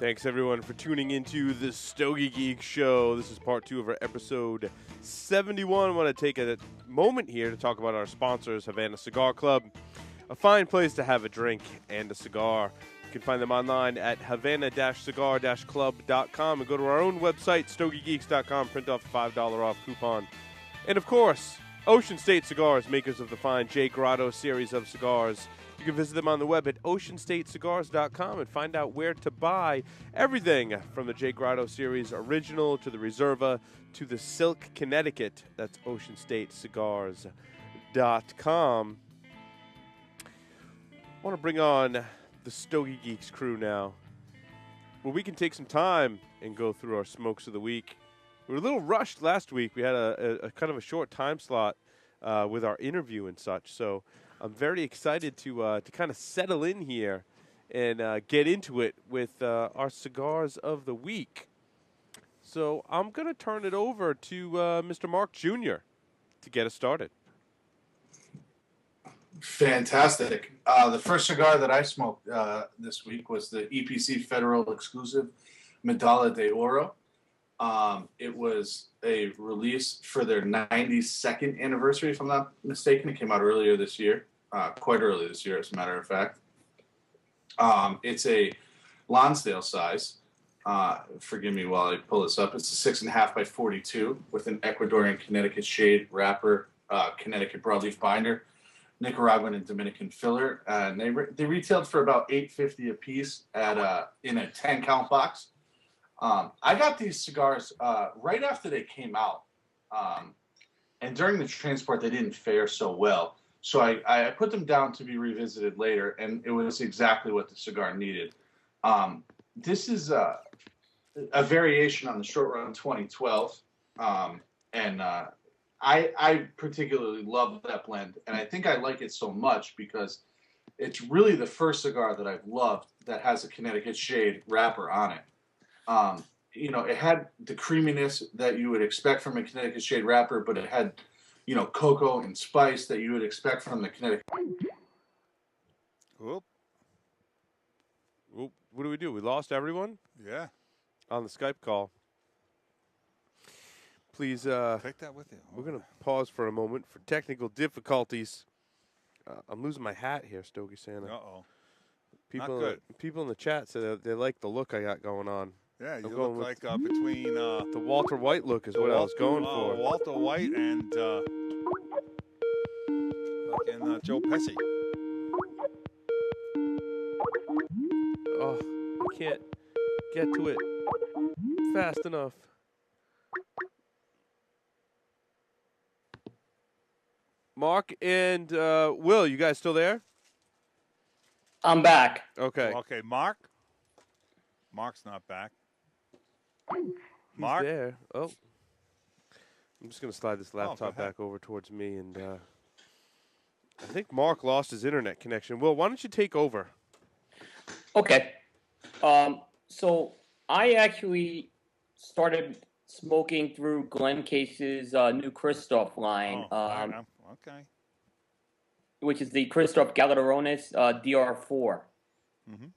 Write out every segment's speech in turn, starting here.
Thanks, everyone, for tuning into the Stogie Geek Show. This is part 2 of our episode 71. I want to take a moment here to talk about our sponsors, Havana Cigar Club, a fine place to have a drink and a cigar. You can find them online at havana-cigar-club.com and go to our own website, stogiegeeks.com, print off a $5 off coupon. And, of course, Ocean State Cigars, makers of the fine J. Grotto series of cigars. You can visit them on the web at oceanstatecigars.com and find out where to buy everything from the J. Grotto series original to the Reserva to the Silk Connecticut. That's oceanstatecigars.com. I want to bring on the Stogie Geeks crew now, where we can take some time and go through our smokes of the week. We were a little rushed last week. We had a kind of a short time slot with our interview and such, so I'm very excited to kind of settle in here and get into it with our cigars of the week. So I'm going to turn it over to Mr. Mark Jr. to get us started. Fantastic. The first cigar that I smoked this week was the EPC Federal Exclusive Medalla de Oro. It was a release for their 92nd anniversary, if I'm not mistaken. It came out earlier this year. Quite early this year, as a matter of fact. It's a Lonsdale size. Forgive me while I pull this up. It's a 6.5 by 42 with an Ecuadorian Connecticut shade wrapper, Connecticut broadleaf binder, Nicaraguan and Dominican filler. And they retailed for about $8.50 a piece in a 10-count box. I got these cigars right after they came out. And during the transport, they didn't fare so well. So I put them down to be revisited later, and it was exactly what the cigar needed. This is a variation on the Short Run 2012, and I particularly love that blend, and I think I like it so much because it's really the first cigar that I've loved that has a Connecticut shade wrapper on it. It had the creaminess that you would expect from a Connecticut shade wrapper, but it had cocoa and spice that you would expect from the Connecticut. Whoop. What do we do? We lost everyone? Yeah. On the Skype call. Please, take that with you. We're going to pause for a moment for technical difficulties. I'm losing my hat here, Stogie Santa. Uh-oh. Not good. People in the chat say they like the look I got going on. Yeah, you look like between... the Walter White look is what I was going for. Walter White and Joe Pesci. Oh, I can't get to it fast enough. Mark and Will, you guys still there? I'm back. Okay. Okay, Mark? Mark's not back. He's there. Oh. I'm just going to slide this laptop back over towards me. And I think Mark lost his internet connection. Will, why don't you take over? Okay. So I actually started smoking through Glenn Case's new Christoph line. Okay. Which is the Christoph Galardones DR4. Mm-hmm.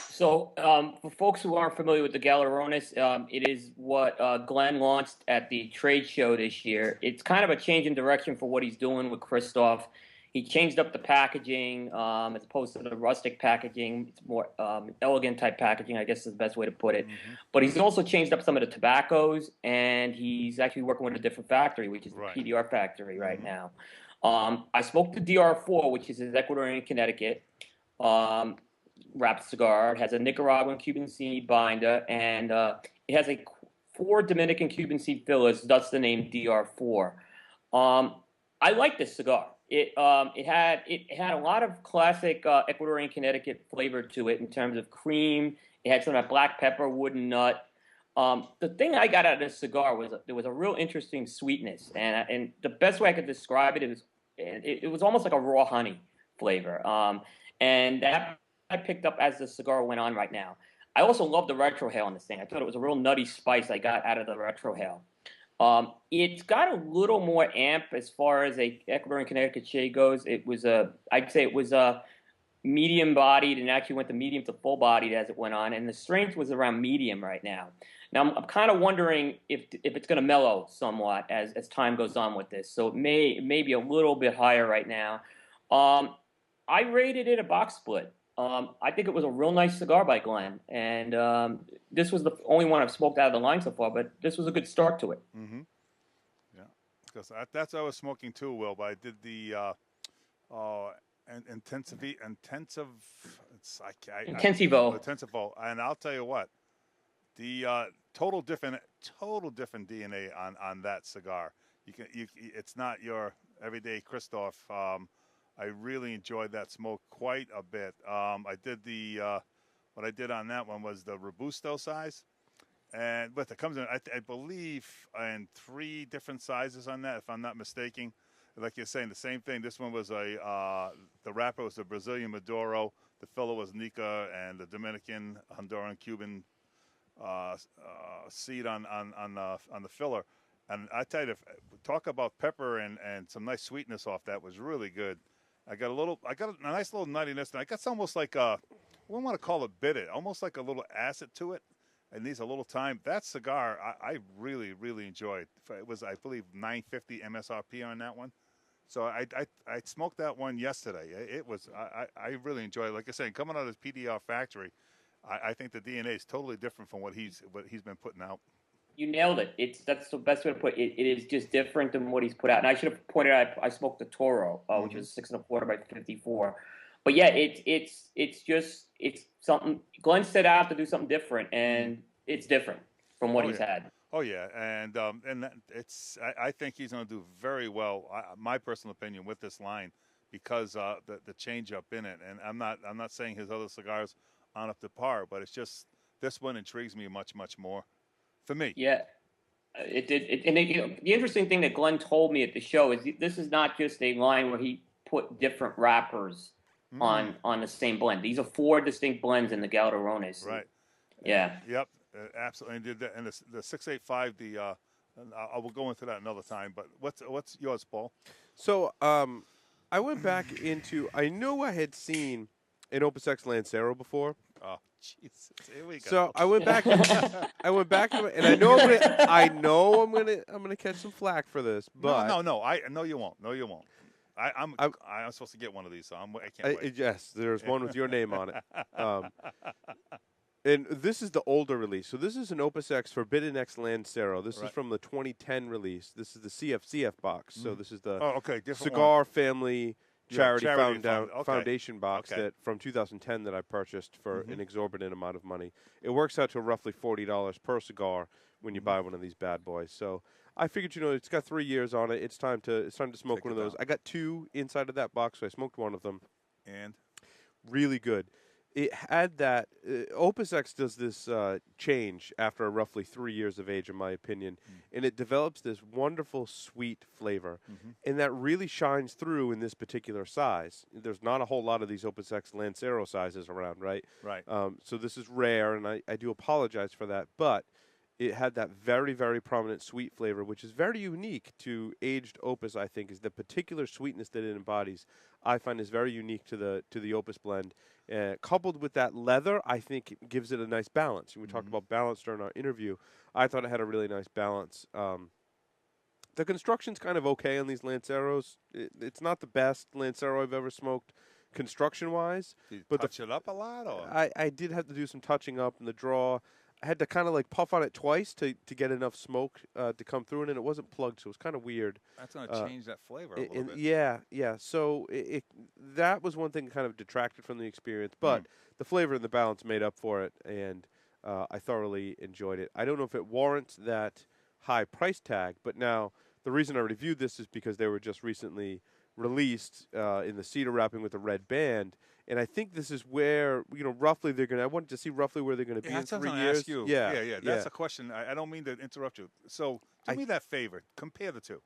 So, for folks who aren't familiar with the Galardones, it is what Glenn launched at the trade show this year. It's kind of a change in direction for what he's doing with Christoph. He changed up the packaging as opposed to the rustic packaging. It's more elegant type packaging, I guess is the best way to put it. Mm-hmm. But he's also changed up some of the tobaccos, and he's actually working with a different factory, which is the PDR factory right now. I smoked the DR4, which is his Ecuadorian Connecticut wrapped cigar. It has a Nicaraguan Cuban seed binder, and it has 4 Dominican Cuban seed fillers, thus the name DR4. I like this cigar. It had a lot of classic Ecuadorian Connecticut flavor to it in terms of cream. It had some of that black pepper, wooden nut. The thing I got out of this cigar was there was a real interesting sweetness, and the best way I could describe it is it was almost like a raw honey flavor, and that I picked up as the cigar went on right now. I also love the retrohale on this thing. I thought it was a real nutty spice I got out of the retrohale. It's got a little more amp as far as a Ecuadorian Connecticut shade goes. It was I'd say it was medium bodied and actually went to medium to full bodied as it went on, and the strength was around medium right now. Now I'm kind of wondering if it's going to mellow somewhat as time goes on with this, so it may be a little bit higher right now. I rated it a box split. I think it was a real nice cigar by Glenn, and this was the only one I've smoked out of the line so far, but this was a good start to it. Mm-hmm. Because that's what I was smoking too, Will. But I did the Intensivo, and I'll tell you what, the total different DNA on that cigar. It's not your everyday Christoph. I really enjoyed that smoke quite a bit. I did what I did on that one was the Robusto size. But it comes in, I believe, in 3 different sizes on that, if I'm not mistaken. Like you're saying, the same thing. This one was the wrapper was the Brazilian Maduro. The filler was Nica, and the Dominican, Honduran, Cuban seed on the filler. And I tell you, talk about pepper and some nice sweetness off that was really good. I got a nice little nuttiness, and I got almost like we don't want to call it bitter, almost like a little acid to it. It needs a little time. That cigar, I really, really enjoyed. It was, I believe, $9.50 MSRP on that one. So I smoked that one yesterday. It was, I really enjoyed it. Like I said, coming out of this PDR factory, I think the DNA is totally different from what he's been putting out. You nailed it. That's the best way to put it. It is just different than what he's put out. And I should have pointed out, I smoked the Toro, which was 6 1/4 by 54. But yeah, it's something. Glenn set out to do something different, and it's different from what he's had. Oh yeah, and I think he's going to do very well. My personal opinion with this line, because the change up in it, and I'm not saying his other cigars aren't up to par, but it's just this one intrigues me much more, for me. Yeah. It did. And the interesting thing that Glenn told me at the show is this is not just a line where he put different wrappers on the same blend. These are 4 distinct blends in the Galderones. Right. Yeah. Yep. Absolutely. And did that. And the 685. I will go into that another time. But what's yours, Paul? So I went back into. I know I had seen an Opus X Lancero before. Oh, Jesus! Here we go. So I went back. And I know I'm gonna catch some flack for this. But no. I know you won't. No, you won't. I'm supposed to get one of these, so I can't wait. Yes, there's one with your name on it. And this is the older release. So this is an Opus X Forbidden X Lancero. This is from the 2010 release. This is the CF box. So this is the Cigar Family Charity Foundation box that from 2010 that I purchased for an exorbitant amount of money. It works out to roughly $40 per cigar when you buy one of these bad boys. So I figured, it's got 3 years on it. It's time to smoke one of those. I got 2 inside of that box, so I smoked one of them. And really good. It had that Opus X does this change after roughly 3 years of age, in my opinion, and it develops this wonderful sweet flavor, and that really shines through in this particular size. There's not a whole lot of these Opus X Lancero sizes around, right? Right. So this is rare, and I do apologize for that, but it had that very, very prominent sweet flavor, which is very unique to aged Opus. I think is the particular sweetness that it embodies. I find is very unique to the Opus blend. Coupled with that leather, I think it gives it a nice balance. We talked about balance during our interview. I thought it had a really nice balance. The construction's kind of okay on these Lanceros. It's not the best Lancero I've ever smoked construction-wise. Did you touch it up a lot? Or? I did have to do some touching up in the draw. I had to kind of like puff on it twice to get enough smoke to come through it, and it wasn't plugged, so it was kind of weird. That's going to change that flavor a little bit. Yeah. So that was one thing that kind of detracted from the experience, but the flavor and the balance made up for it, and I thoroughly enjoyed it. I don't know if it warrants that high price tag, but now the reason I reviewed this is because they were just recently released in the cedar wrapping with a red band. And I think this is where, roughly they're going to – I wanted to see roughly where they're going to be in 3 years. Ask you. Yeah. That's a question. I don't mean to interrupt you. So do me that favor. Compare the two.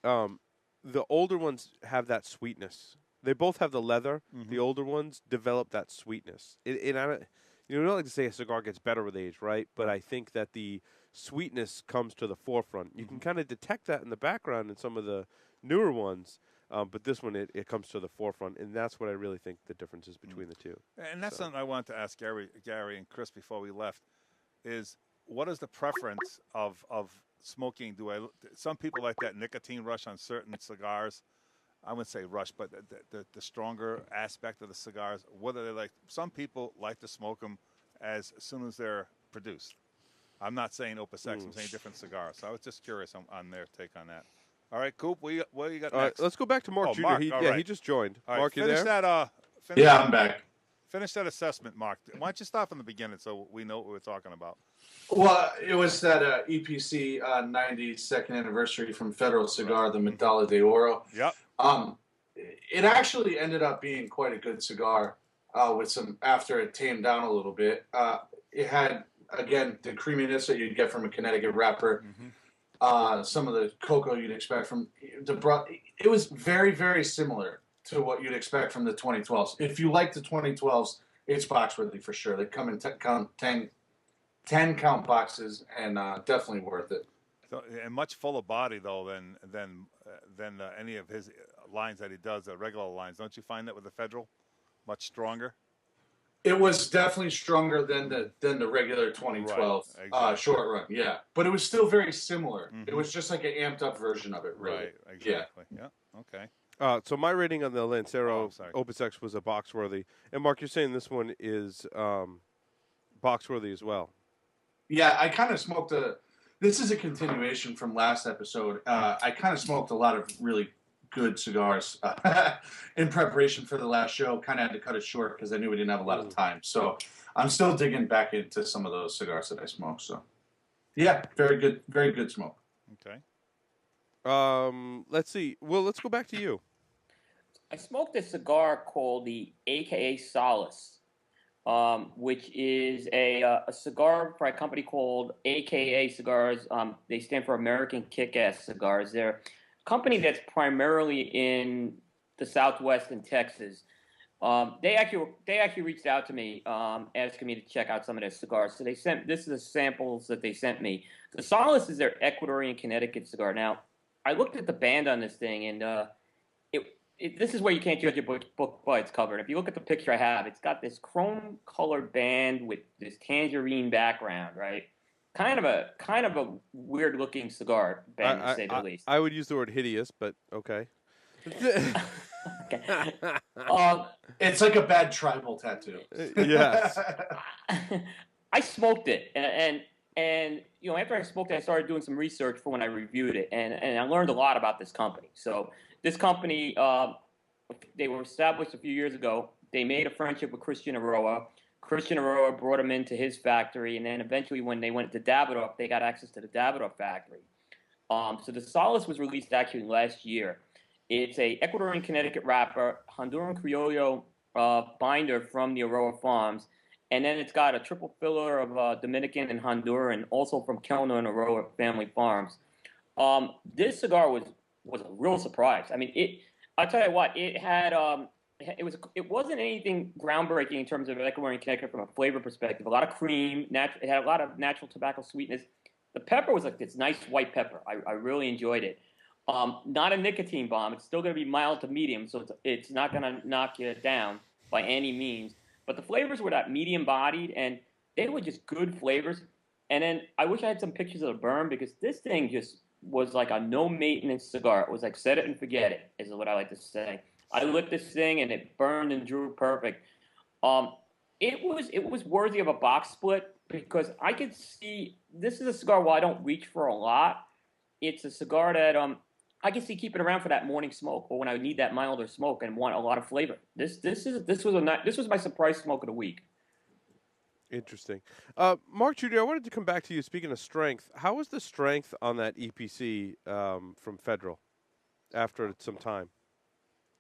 The older ones have that sweetness. They both have the leather. The older ones develop that sweetness. And I don't like to say a cigar gets better with age, right? But I think that the sweetness comes to the forefront. You can kind of detect that in the background in some of the newer ones. But this one, it comes to the forefront, and that's what I really think the difference is between the two. And that's something I wanted to ask Gary and Chris before we left, is what is the preference of smoking? Some people like that nicotine rush on certain cigars. I wouldn't say rush, but the stronger aspect of the cigars. Whether they like, some people like to smoke them as soon as they're produced. I'm not saying Opus X, I'm saying different cigars. So I was just curious on their take on that. All right, Coop, what do you got next? Let's go back to Mark Jr. Mark, He just joined. All right, Mark, you there? Yeah, I'm back. Finish that assessment, Mark. Why don't you start from the beginning so we know what we're talking about? Well, it was that EPC 92nd anniversary from Federal Cigar, the Medalla de Oro. Yep. It actually ended up being quite a good cigar with some, after it tamed down a little bit. It had, again, the creaminess that you'd get from a Connecticut wrapper. Some of the cocoa you'd expect from it was very, very similar to what you'd expect from the 2012s. If you like the 2012s, it's box-worthy for sure. They come in 10 count boxes, and definitely worth it. So, and much fuller body though than any of his lines that he does, the regular lines. Don't you find that with the Federal, much stronger? It was definitely stronger than the regular 2012 right, exactly. Short run, yeah. But it was still very similar. It was just like an amped up version of it, really. Right, exactly. Yeah. Okay. So my rating on the Lancero Opus X was a box worthy, and Mark, you're saying this one is box worthy as well. Yeah, I kind of smoked this is a continuation from last episode. I kind of smoked a lot of really good cigars in preparation for the last show. Kind of had to cut it short because I knew we didn't have a lot of time. So I'm still digging back into some of those cigars that I smoked. So yeah, very good smoke. Okay. Let's see. Well, let's go back to you. I smoked a cigar called the AKA Solace, which is a cigar for a company called AKA Cigars. They stand for American Kick-Ass Cigars. They're a company that's primarily in the Southwest and Texas. They actually reached out to me, asking me to check out some of their cigars. So this is the samples that they sent me. The Solace is their Ecuadorian Connecticut cigar. Now, I looked at the band on this thing, and this is where you can't judge a book by its cover. And if you look at the picture I have, it's got this chrome-colored band with this tangerine background, right? Kind of a weird-looking cigar band, to say the least. I would use the word hideous, but okay. Okay. It's like a bad tribal tattoo. Yes. I smoked it, and after I smoked it, I started doing some research for when I reviewed it, and I learned a lot about this company. So this company, they were established a few years ago. They made a friendship with Christian Eiroa. Christian Eiroa brought them into his factory, and then eventually when they went to Davidoff, they got access to the Davidoff factory. So the Solace was released actually last year. It's a Ecuadorian Connecticut wrapper, Honduran Criollo binder from the Eiroa Farms, and then it's got a triple filler of Dominican and Honduran, also from Kellner and Eiroa Family Farms. This cigar was a real surprise. I mean, I'll tell you what, it had it wasn't anything groundbreaking in terms of Ecuadorian Connecticut from a flavor perspective. A lot of cream, it had a lot of natural tobacco sweetness. The pepper was like this nice white pepper. I really enjoyed it. Not a nicotine bomb. It's still going to be mild to medium, so it's not going to knock you down by any means. But the flavors were that medium-bodied, and they were just good flavors. And then I wish I had some pictures of the burn, because this thing just was like a no-maintenance cigar. It was like set it and forget it, is what I like to say. I lit this thing, and it burned and drew perfect. It was worthy of a box split, because I could see this is a cigar, while I don't reach for a lot, it's a cigar that I can see keeping around for that morning smoke, or when I need that milder smoke and want a lot of flavor. This was my surprise smoke of the week. Interesting. Mark Jr., I wanted to come back to you. Speaking of strength, how was the strength on that EPC from Federal after some time?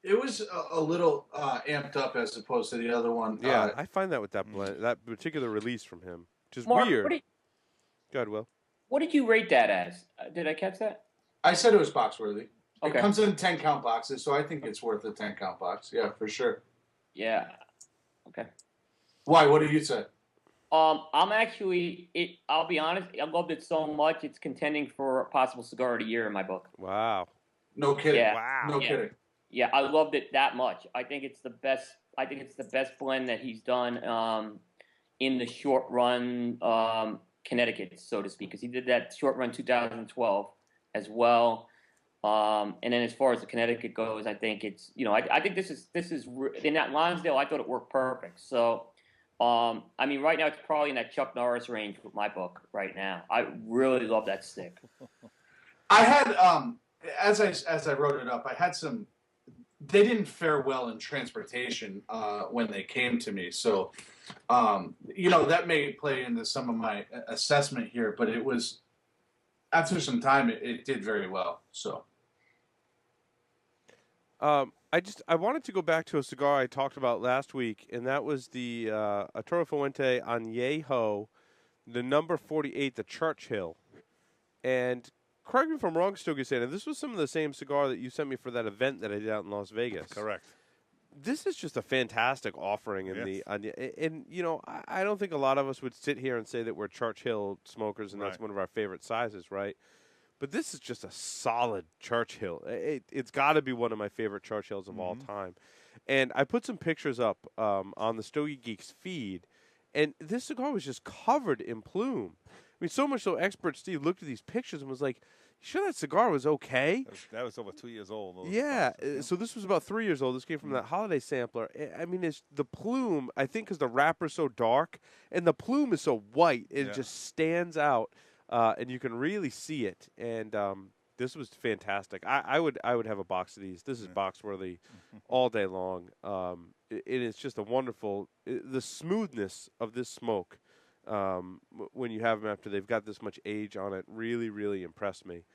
It was a little amped up as opposed to the other one. Yeah, I find that with that blend, that particular release from him, which is Mark, weird. Go ahead, Will. What did you rate that as? Did I catch that? I said it was box worthy. Okay. It comes in 10 count boxes, so I think it's worth a 10 count box. Yeah, for sure. Yeah. Okay. Why? What did you say? I'm actually. I'll be honest. I loved it so much. It's contending for a possible cigar of the year in my book. Wow. No kidding. Yeah. Wow. No kidding. Yeah, I loved it that much. I think it's the best. I think it's the best blend that he's done in the short run Connecticut, so to speak, because he did that short run 2012 as well. And then as far as the Connecticut goes, I think it's I think this is in that Lonsdale. I thought it worked perfect. So I mean, right now it's probably in that Chuck Norris range with my book right now. I really love that stick. I had as I wrote it up, I had some. They didn't fare well in transportation when they came to me, so that may play into some of my assessment here. But it was after some time, it did very well. So. I wanted to go back to a cigar I talked about last week, and that was the Arturo Fuente Añejo, the number 48, the Churchill. And correct me if I'm wrong, Stogie-san, this was some of the same cigar that you sent me for that event that I did out in Las Vegas. Correct. This is just a fantastic offering in I don't think a lot of us would sit here and say that we're Churchill smokers and that's one of our favorite sizes, right? But this is just a solid Churchill. It's got to be one of my favorite Churchills of all time. And I put some pictures up on the Stogie Geeks feed, and this cigar was just covered in plume. I mean, so much so Expert Steve looked at these pictures and was like, you sure that cigar was okay? That was over 2 years old. Yeah, so this was about 3 years old. This came from that holiday sampler. I mean, it's the plume, I think because the wrapper's so dark, and the plume is so white, it just stands out. And you can really see it, and this was fantastic. I would have a box of these. This is box worthy all day long. It is just a wonderful the smoothness of this smoke when you have them after they've got this much age on it. Really, really impressed me.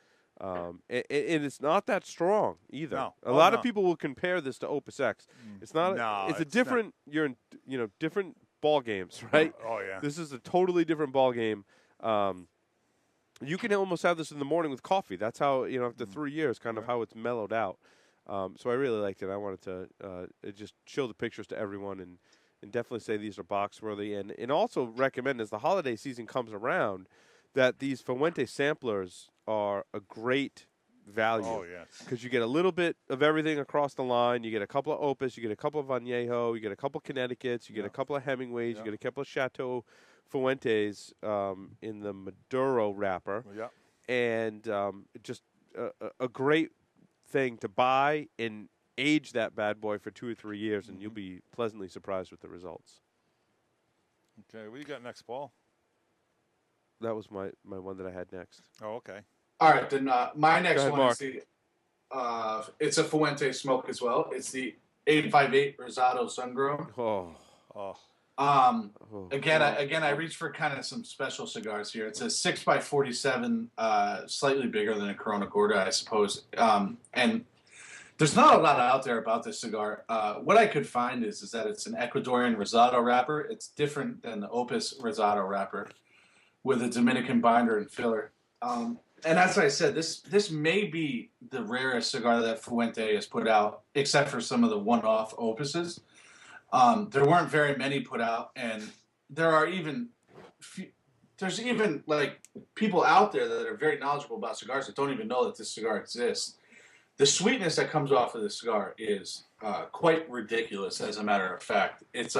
And it's not that strong either. No. A lot of people will compare this to Opus X. It's not. No, it's a different. Not. You're in different ball games, right? Oh yeah. This is a totally different ball game. You can almost have this in the morning with coffee. That's how, after 3 years, kind of how it's mellowed out. So I really liked it. I wanted to just show the pictures to everyone and definitely say these are box worthy. And also recommend as the holiday season comes around that these Fuente samplers are a great value. Oh, yes. Because you get a little bit of everything across the line. You get a couple of Opus. You get a couple of Añejo. You get a couple of Connecticut's. You get a couple of Hemingways. You get a couple of Chateau Fuentes in the Maduro wrapper, and just a great thing to buy and age that bad boy for 2 or 3 years, and you'll be pleasantly surprised with the results. Okay, what do you got next, Paul? That was my one that I had next. Oh, okay. All right, then my next ahead, one Mark. is it's a Fuente smoke as well. It's the 858 Rosado Sungrown. Again, I reached for kind of some special cigars here. It's a 6x47, slightly bigger than a Corona Gorda, I suppose. And there's not a lot out there about this cigar. What I could find is that it's an Ecuadorian Rosado wrapper. It's different than the Opus Rosado wrapper with a Dominican binder and filler. And as I said, this may be the rarest cigar that Fuente has put out, except for some of the one-off Opuses. There weren't very many put out, and there's even like people out there that are very knowledgeable about cigars that don't even know that this cigar exists. The sweetness that comes off of this cigar is quite ridiculous, as a matter of fact. It's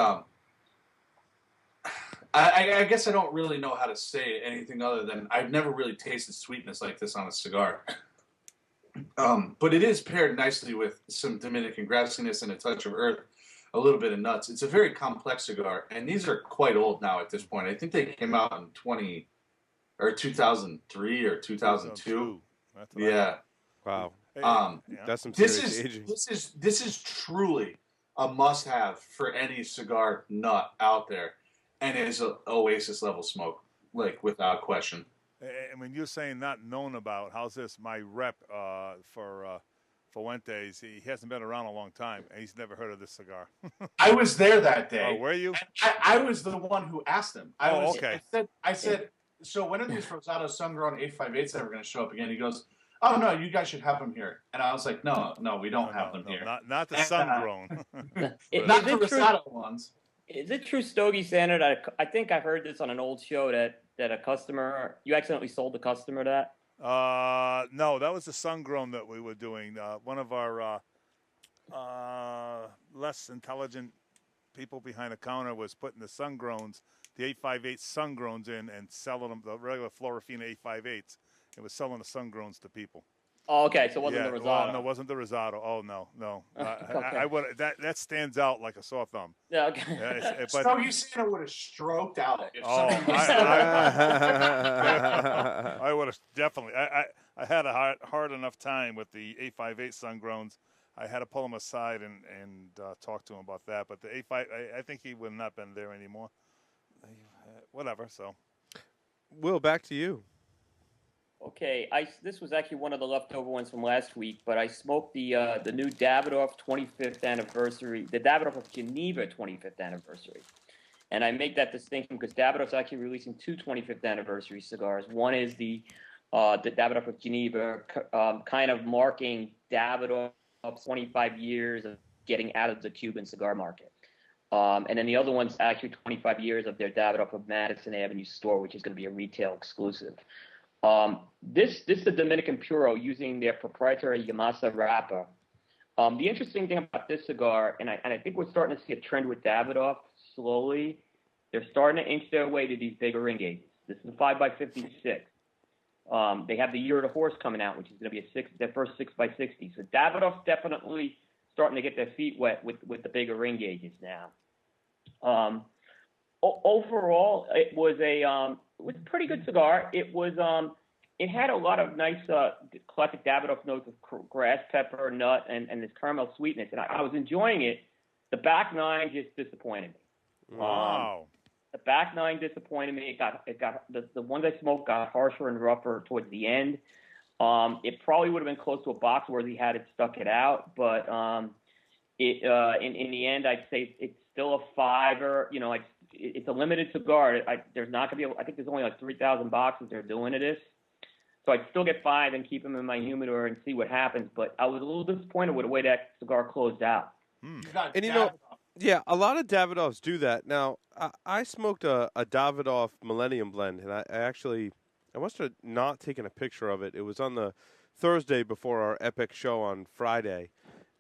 I guess I don't really know how to say anything other than I've never really tasted sweetness like this on a cigar. But it is paired nicely with some Dominican grassiness and a touch of earth. A little bit of nuts. It's a very complex cigar, and these are quite old now at this point. I think they came out in 2003 or 2002. Yeah. Wow. That's some this serious is aging. this is truly a must-have for any cigar nut out there, and it is an Oasis level smoke, like without question. And when you're saying not known about, how's this? My rep for Fuentes, he hasn't been around a long time, and he's never heard of this cigar. I was there that day. Oh, were you? I was the one who asked him. Okay. I said, so when are these Rosado Sungrown 858s ever going to show up again? He goes, oh, no, you guys should have them here. And I was like, no, we don't have them here. Not the sun-grown. Not the Rosado ones. Is it true, Stogie Sander, that I think I heard this on an old show that a customer, you accidentally sold the customer that? No, that was the sun-grown that we were doing. One of our less intelligent people behind the counter was putting the sun-growns, the 858 sun-growns in and selling them, the regular Florafina 858s. It was selling the sun-growns to people. Oh, okay, so it wasn't the Well, Rosado. no, it wasn't the Rosado. Oh, no. Okay. I would that stands out like a sore thumb. Yeah, okay. Stogie Santa would have stroked out. If Oh, somebody was selling I would have definitely. I had a hard enough time with the 858 sun-growns. I had to pull him aside and talk to him about that. But the 85, I think he would not been there anymore. Whatever. So, Will, back to you. Okay, this was actually one of the leftover ones from last week, but I smoked the new Davidoff 25th anniversary, the Davidoff of Geneva 25th anniversary, and I make that distinction because Davidoff's actually releasing two 25th anniversary cigars. One is the Davidoff of Geneva, kind of marking Davidoff's 25 years of getting out of the Cuban cigar market. And then the other one's actually 25 years of their Davidoff of Madison Avenue store, which is going to be a retail exclusive. This is the Dominican Puro using their proprietary Yamasa wrapper. The interesting thing about this cigar, and I think we're starting to see a trend with Davidoff slowly, they're starting to inch their way to these bigger ring gauges. This is a 5x56. They have the Year of the Horse coming out, which is going to be their first 6x60. So Davidoff's definitely starting to get their feet wet with the bigger ring gauges now. Overall, it was a pretty good cigar. It was it had a lot of nice classic Davidoff notes of grass pepper, nut, and this caramel sweetness, and I was enjoying it. The back nine just disappointed me. wow. The back nine disappointed me. It got the ones I smoked got harsher and rougher towards the end. It probably would have been close to a box where he had it stuck it out, but in the end, I'd say it's still a fiver. You know, it's a limited cigar. There's not going to be. I think there's only like 3,000 boxes they're doing of this, so I'd still get 5 and keep them in my humidor and see what happens. But I was a little disappointed with the way that cigar closed out. And you know, yeah, a lot of Davidoffs do that. Now, I smoked a Davidoff Millennium Blend, and I must have not taken a picture of it. It was on the Thursday before our epic show on Friday,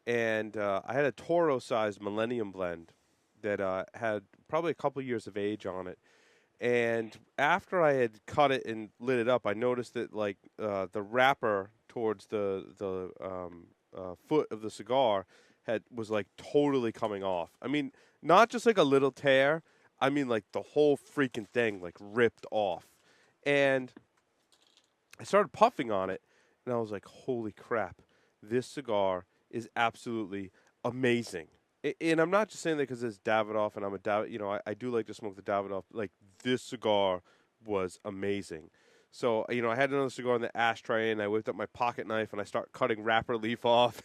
and I had a Toro-sized Millennium Blend that had probably a couple years of age on it. And after I had cut it and lit it up, I noticed that like the wrapper towards the foot of the cigar was like totally coming off. I mean, not just like a little tear. I mean, like the whole freaking thing like ripped off. And I started puffing on it, and I was like, "Holy crap! This cigar is absolutely amazing." And I'm not just saying that because it's Davidoff, and I'm a Davidoff. You know, I do like to smoke the Davidoff. Like this cigar was amazing. So you know, I had another cigar in the ashtray, and I whipped up my pocket knife, and I start cutting wrapper leaf off.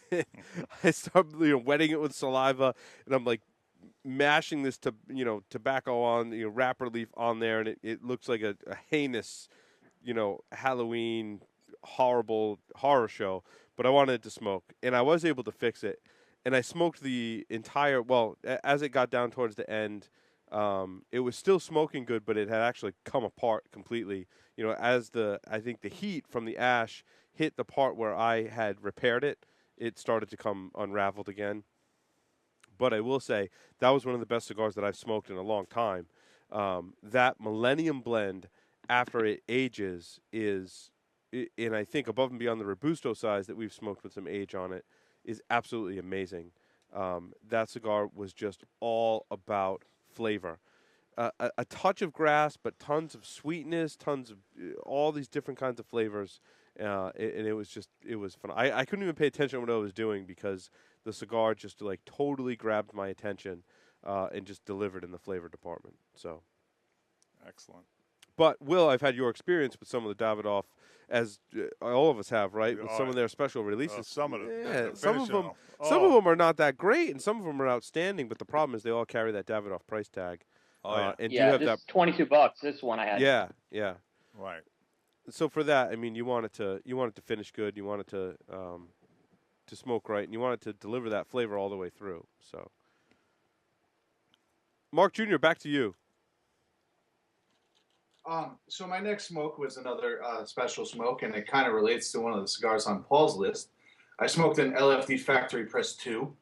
I start wetting it with saliva, and I'm like mashing this tobacco on wrapper leaf on there, and it looks like a heinous Halloween horrible horror show. But I wanted it to smoke, and I was able to fix it. And I smoked the entire, as it got down towards the end, it was still smoking good, but it had actually come apart completely. You know, as I think the heat from the ash hit the part where I had repaired it, it started to come unraveled again. But I will say, that was one of the best cigars that I've smoked in a long time. That Millennium Blend, after it ages, and I think above and beyond the Robusto size that we've smoked with some age on it, is absolutely amazing. That cigar was just all about flavor. A touch of grass, but tons of sweetness, tons of all these different kinds of flavors. And it was fun. I couldn't even pay attention to what I was doing because the cigar just like totally grabbed my attention and just delivered in the flavor department. So Excellent. But, Will, I've had your experience with some of the Davidoff, as all of us have, right? With some of their special releases. Some of them. Yeah, some of them are not that great, and some of them are outstanding. But the problem is they all carry that Davidoff price tag. And you have that $22. This one I had. Yeah. Right. So for that, I mean, you want it to finish good. You want it to smoke right, and you want it to deliver that flavor all the way through. So, Mark Jr., back to you. So my next smoke was another special smoke, and it kind of relates to one of the cigars on Paul's list. I smoked an LFD Factory Press 2.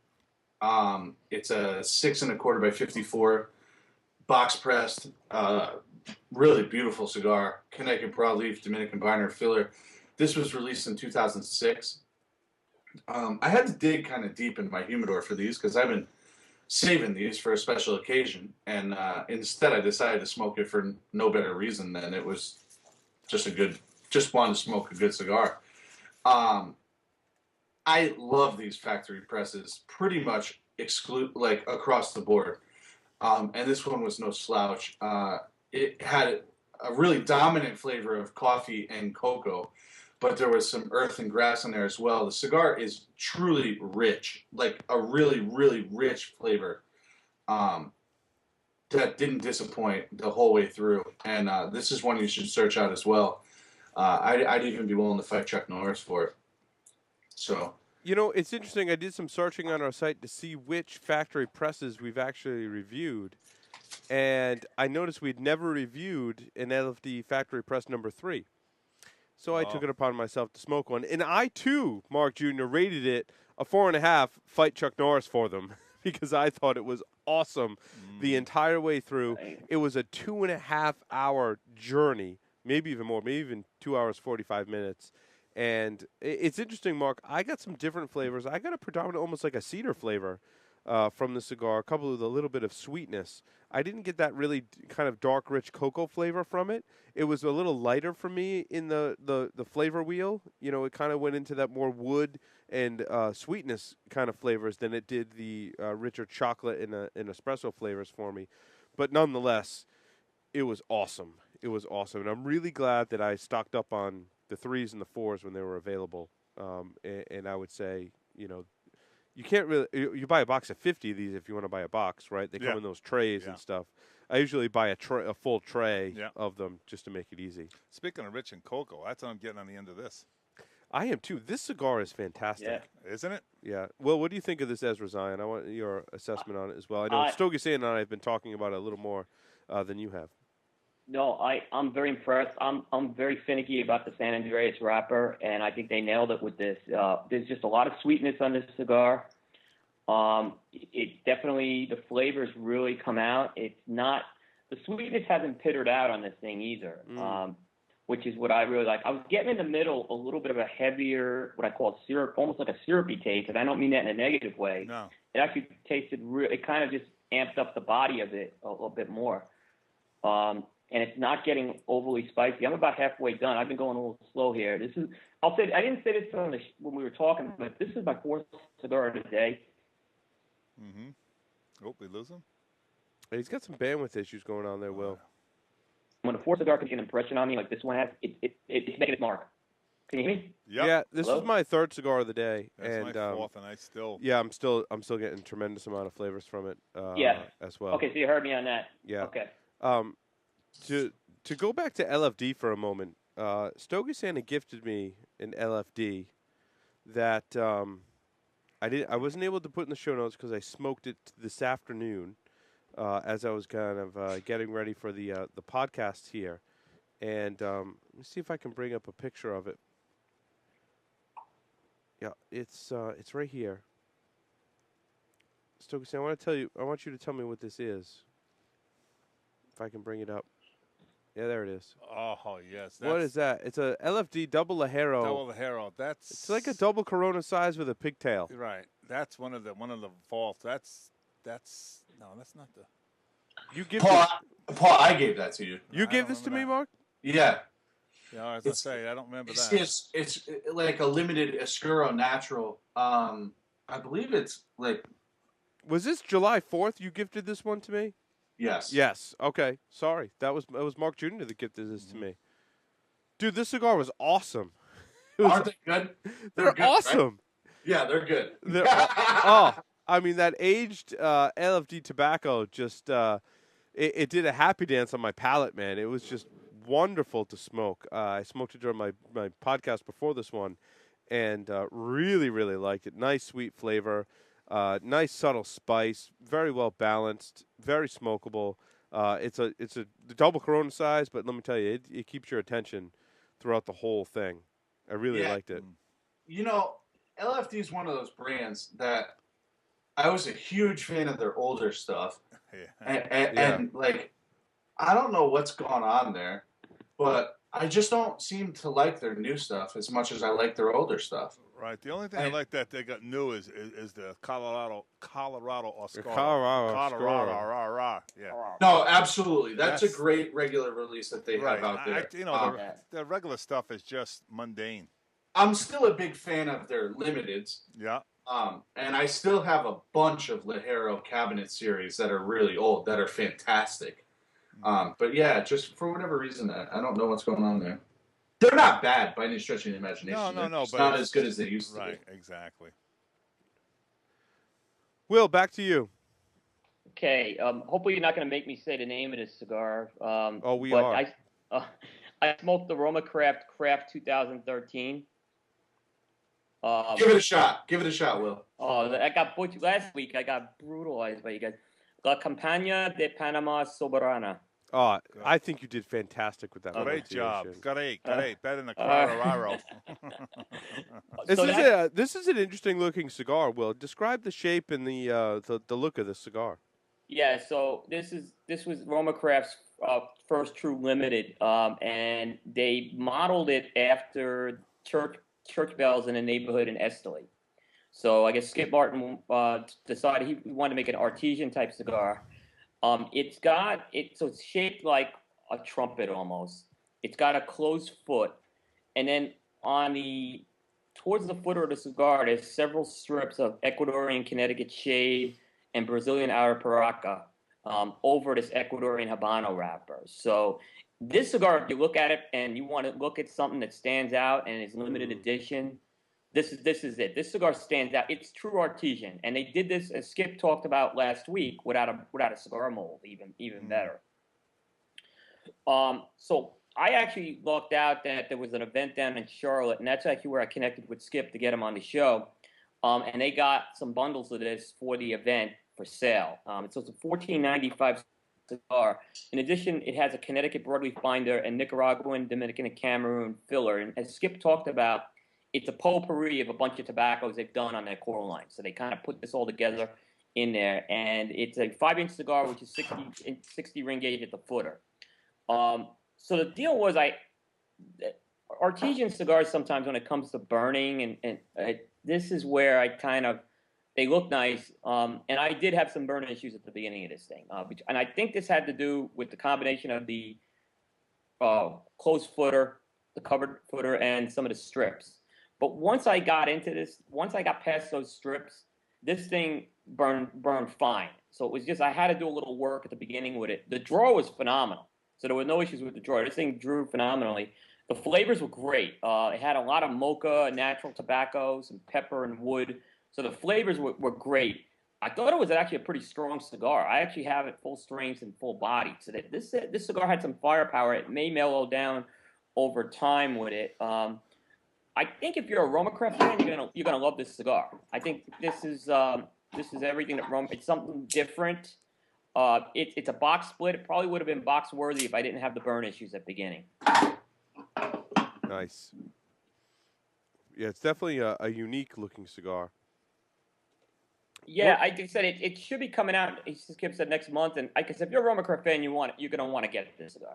It's a 6 1/4 by 54, box pressed, really beautiful cigar. Connecticut broadleaf, Dominican binder filler. This was released in 2006. I had to dig kind of deep into my humidor for these because I've been saving these for a special occasion, and instead I decided to smoke it for no better reason than it was just wanted to smoke a good cigar. I love these factory presses pretty much like across the board. And this one was no slouch. It had a really dominant flavor of coffee and cocoa, but there was some earth and grass in there as well. The cigar is truly rich, like a really, really rich flavor that didn't disappoint the whole way through. And this is one you should search out as well. I'd even be willing to fight Chuck Norris for it. So, you know, it's interesting. I did some searching on our site to see which factory presses we've actually reviewed, and I noticed we'd never reviewed an LFD factory press number 3. So I took it upon myself to smoke one, and I too, Mark Jr., rated it a 4.5. Fight Chuck Norris for them because I thought it was awesome the entire way through. It was a 2.5 hour journey, maybe even more, maybe even 2 hours 45 minutes. And it's interesting, Mark. I got some different flavors. I got a predominant, almost like a cedar flavor from the cigar, coupled with a little bit of sweetness. I didn't get that really kind of dark, rich cocoa flavor from it. It was a little lighter for me in the flavor wheel. You know, it kind of went into that more wood and sweetness kind of flavors than it did the richer chocolate and espresso flavors for me. But nonetheless, it was awesome. It was awesome. And I'm really glad that I stocked up on the 3s and the 4s when they were available. And I would say, you know, you can't really you buy a box of 50 of these if you want to buy a box, right? They come in those trays and stuff. I usually buy a full tray of them just to make it easy. Speaking of rich and cocoa, that's what I'm getting on the end of this. I am too. This cigar is fantastic. Yeah. Isn't it? Yeah. Well, what do you think of this Ezra Zion? I want your assessment on it as well. I know Stogie Sand and I have been talking about it a little more than you have. No, I'm very impressed. I'm very finicky about the San Andreas wrapper, and I think they nailed it with this. There's just a lot of sweetness on this cigar. It definitely, the flavors really come out. It's not, the sweetness hasn't pittered out on this thing either, which is what I really like. I was getting in the middle a little bit of a heavier, what I call syrup, almost like a syrupy taste, and I don't mean that in a negative way. No. It actually tasted it kind of just amped up the body of it a little bit more. And it's not getting overly spicy. I'm about halfway done. I've been going a little slow here. I didn't say this when we were talking, but this is my 4th cigar of the day. Oh, we lose him? He's got some bandwidth issues going on there, Will. When a 4th cigar can get an impression on me like this one has, it's making its mark. Can you hear me? Yep. Yeah, this is my 3rd cigar of the day. That's my 4th, and I still... Yeah, I'm still getting a tremendous amount of flavors from it as well. Okay, so you heard me on that. Yeah. Okay. To go back to LFD for a moment, Stogie Santa gifted me an LFD that I wasn't able to put in the show notes because I smoked it this afternoon as I was kind of getting ready for the podcast here, and let me see if I can bring up a picture of it. Yeah, it's right here. Stogie Santa, I want you to tell me what this is. If I can bring it up. Yeah, there it is. Oh, yes. What is that? It's a LFD double Lajero. Double Lajero. It's like a double Corona size with a pigtail. Right. That's one of the vaults. That's not the. You give Paul, I gave that to you. You gave this to me, Mark? Yeah. Yeah, I was gonna say I don't remember that. It's like a limited Oscuro Natural. I believe it's like. Was this July 4th? You gifted this one to me? Yes. Yes. Okay. Sorry. That was Mark Jr. that gifted this to me. Dude, this cigar was awesome. Aren't they good? They're good, awesome. Right? Yeah, they're good. I mean, that aged LFD tobacco just it did a happy dance on my palate, man. It was just wonderful to smoke. I smoked it during my podcast before this one, and really, really liked it. Nice, sweet flavor. Nice subtle spice, very well balanced, very smokable. It's a double Corona size, but let me tell you, it keeps your attention throughout the whole thing. I really liked it. You know, LFD is one of those brands that I was a huge fan of their older stuff, Yeah. and like, I don't know what's going on there, but I just don't seem to like their new stuff as much as I like their older stuff. Right. The only thing I like that they got new is the Colorado Oscar. Colorado Colorado. Oscar. Rah, rah. Yeah. No, absolutely. That's a Yes. great regular release that they Right. have out there. The regular stuff is just mundane. I'm still a big fan of their limiteds. Yeah. And I still have a bunch of Ligero cabinet series that are really old that are fantastic. But yeah, just for whatever reason, I don't know what's going on there. They're not bad by any stretch of the imagination. No, It's but not it's as good as they used to be. Right, exactly. Will, back to you. Okay. Hopefully you're not going to make me say the name of this cigar. We but are. I smoked the Roma Craft 2013. Give it a shot. Give it a shot, Will. Oh, I got butchered last week. I got brutalized by you guys. La Campaña de Panama Soberana. I think you did fantastic with that. Great job. pronunciation. Great. Better than the Colorado. This is an interesting looking cigar. Will, describe the shape and the look of the cigar. Yeah, so this was Roma Craft's first true limited, and they modeled it after church bells in a neighborhood in Esteli. So I guess Skip Martin decided he wanted to make an artesian type cigar. So it's shaped like a trumpet almost. It's got a closed foot, and then towards the footer of the cigar, there's several strips of Ecuadorian Connecticut shade and Brazilian Arapiraca over this Ecuadorian Habano wrapper. So this cigar, if you look at it and you want to look at something that stands out and is limited edition, this is it. This cigar stands out. It's true artesian, and they did this, as Skip talked about last week, without a cigar mold, even better. So I actually lucked out that there was an event down in Charlotte, and that's actually where I connected with Skip to get him on the show. And they got some bundles of this for the event for sale. So it's a $14.95 cigar. In addition, it has a Connecticut broadleaf binder and Nicaraguan, Dominican, and Cameroon filler. And as Skip talked about, it's a potpourri of a bunch of tobaccos they've done on their core line. So they kind of put this all together in there. And it's a 5-inch cigar, which is 60 ring gauge at the footer. So the deal was artesian cigars sometimes when it comes to burning, and this is where they look nice. And I did have some burn issues at the beginning of this thing. And I think this had to do with the combination of the closed footer, the covered footer, and some of the strips. But once I got past those strips, this thing burned fine. So it was just, I had to do a little work at the beginning with it. The draw was phenomenal. So there were no issues with the draw. This thing drew phenomenally. The flavors were great. It had a lot of mocha, natural tobaccos, and pepper and wood. So the flavors were great. I thought it was actually a pretty strong cigar. I actually have it full strength and full body. So that this cigar had some firepower. It may mellow down over time with it. I think if you're a Roma Craft fan, you're gonna love this cigar. I think this is everything that Roma. It's something different. It's a box split. It probably would have been box worthy if I didn't have the burn issues at the beginning. Nice. Yeah, it's definitely a unique looking cigar. Yeah, I just said it should be coming out. Skip said next month, and I guess if you're a Roma Craft fan, you're gonna want to get this cigar.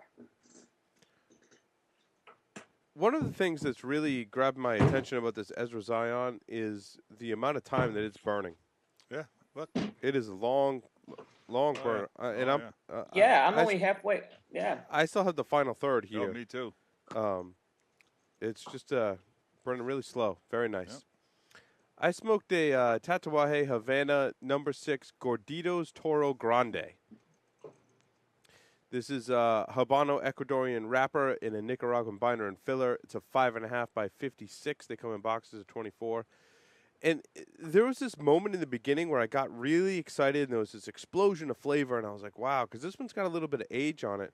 One of the things that's really grabbed my attention about this Ezra Zion is the amount of time that it's burning. Yeah, look. It is a long burn. I'm only halfway. Yeah. I still have the final third here. Oh, me too. It's just burning really slow. Very nice. Yep. I smoked a Tatuaje Havana No. 6 Gorditos Toro Grande. This is a Habano Ecuadorian wrapper in a Nicaraguan binder and filler. It's a 5.5 by 56. They come in boxes of 24. And there was this moment in the beginning where I got really excited, and there was this explosion of flavor, and I was like, wow, because this one's got a little bit of age on it.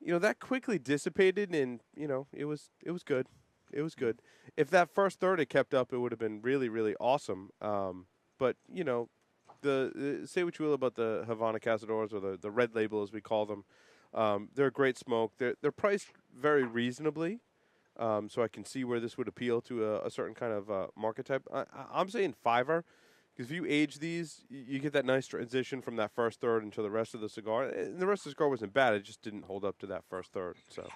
That quickly dissipated, and, it was good. It was good. If that first third had kept up, it would have been really, really awesome. But, say what you will about the Havana Cazadores, or the red label as we call them. They're a great smoke. They're priced very reasonably, so I can see where this would appeal to a certain kind of market type. I'm saying $5 Because if you age these, you get that nice transition from that first third into the rest of the cigar. And the rest of the cigar wasn't bad. It just didn't hold up to that first third. So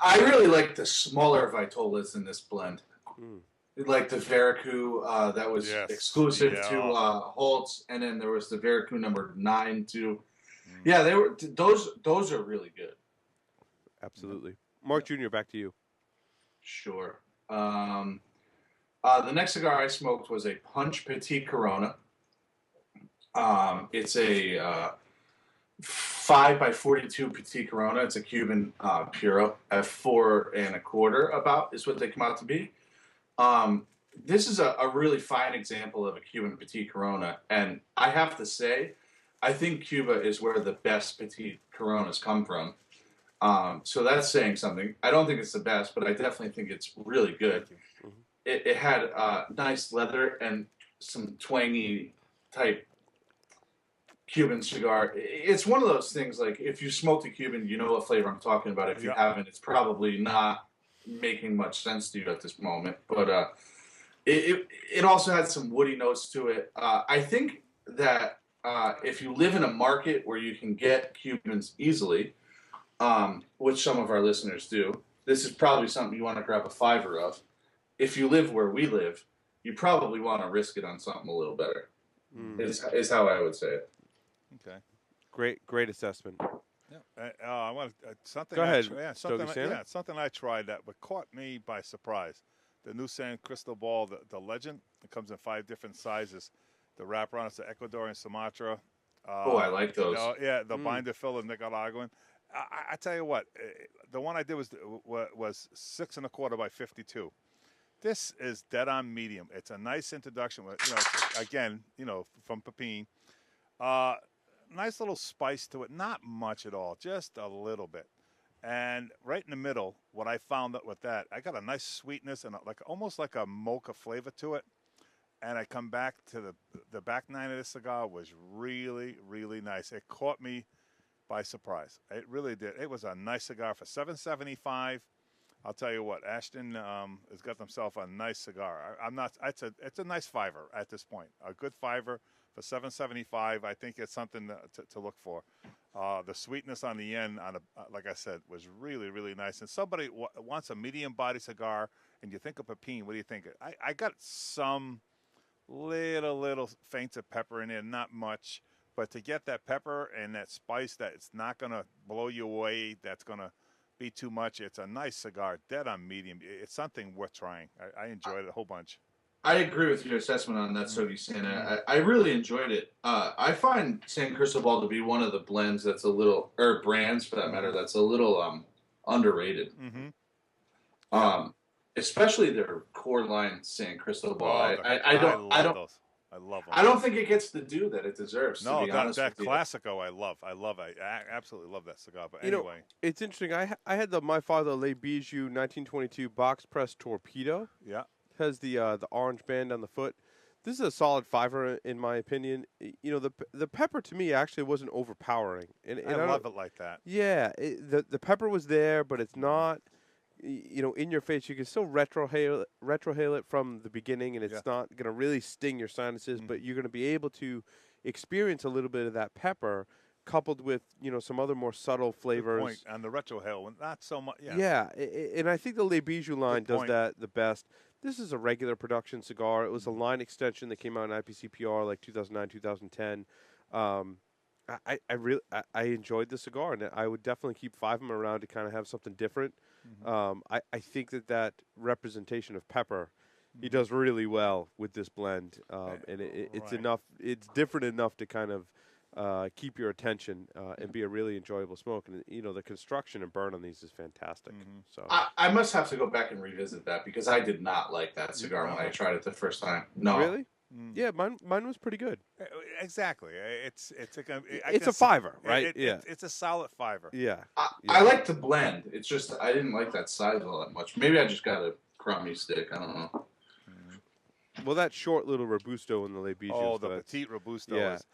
I really like the smaller Vitolas in this blend. mm. Like the Veracruz that was exclusive to Holtz, and then there was the Veracruz number 9 too. Yeah, they were those are really good. Absolutely. Mark Jr., back to you. Sure. The next cigar I smoked was a Punch Petit Corona. It's a 5x42 Petit Corona. It's a Cuban Puro at 4 1/4 about is what they come out to be. This is a really fine example of a Cuban Petit Corona, and I have to say, I think Cuba is where the best Petit Coronas come from. So that's saying something. I don't think it's the best, but I definitely think it's really good. It had nice leather and some twangy type Cuban cigar. It's one of those things, like, if you smoked a Cuban, you know what flavor I'm talking about. If you haven't, it's probably not making much sense to you at this moment. But it also had some woody notes to it. I think that if you live in a market where you can get Cubans easily, which some of our listeners do, this is probably something you want to grab a fiver of. If you live where we live, you probably want to risk it on something a little better. Is how I would say it. Okay. Great assessment. Yeah. I want something. Go ahead. Something I tried that but caught me by surprise. The new San Cristobal, the Legend. It comes in 5 different sizes. The wrapper on it's the Ecuadorian Sumatra. I like those. The binder fill of Nicaraguan. I tell you what, the one I did was 6 1/4 by 52. This is dead on medium. It's a nice introduction. Again, from Pepin. Nice little spice to it. Not much at all, just a little bit. And right in the middle, what I found out with that, I got a nice sweetness and almost like a mocha flavor to it. And I come back to the back 9 of this cigar was really, really nice. It caught me by surprise. It really did. It was a nice cigar for $7.75. I'll tell you what, Ashton has got himself a nice cigar. It's a nice fiver at this point. A good fiver for $7.75. I think it's something to look for. The sweetness on the end, like I said, was really, really nice. And somebody wants a medium body cigar, and you think of Pepin. What do you think? I got some little faints of pepper in there, not much. But to get that pepper and that spice that it's not going to blow you away, that's going to be too much. It's a nice cigar, dead on medium. It's something worth trying. I enjoyed it a whole bunch. I agree with your assessment on that, Sogi Santa. I really enjoyed it. I find San Cristobal to be one of the blends that's a little, or brands for that matter, that's a little underrated. Especially their core line San Cristobal. I love those. I love them. I don't think it gets the due that it deserves. No, to be honest that with Classico I love. I absolutely love that cigar. But anyway, it's interesting. I had the My Father Le Bijou 1922 box press torpedo. Yeah, it has the orange band on the foot. This is a solid fiver in my opinion. The pepper to me actually wasn't overpowering, and I love it like that. Yeah, the pepper was there, but it's not. In your face, you can still retrohale it from the beginning, and it's not going to really sting your sinuses, but you're going to be able to experience a little bit of that pepper coupled with, some other more subtle flavors. Good point. And the retrohale, not so much. Yeah, and I think the Le Bijou line does that the best. This is a regular production cigar. It was a line extension that came out in IPCPR like 2009, 2010. I enjoyed the cigar, and I would definitely keep 5 of them around to kind of have something different. I think that representation of pepper, he does really well with this blend, and it's enough. It's different enough to kind of keep your attention and be a really enjoyable smoke. And the construction and burn on these is fantastic. So I must have to go back and revisit that because I did not like that cigar when I tried it the first time. No, really. Yeah, mine was pretty good. Exactly. It's a fiver, right? It's a solid fiver. Yeah. I like the blend. It's just I didn't like that size all that much. Maybe I just got a crummy stick. I don't know. Well, that short little Robusto in the Le Bijou. Oh, the Petite Robusto is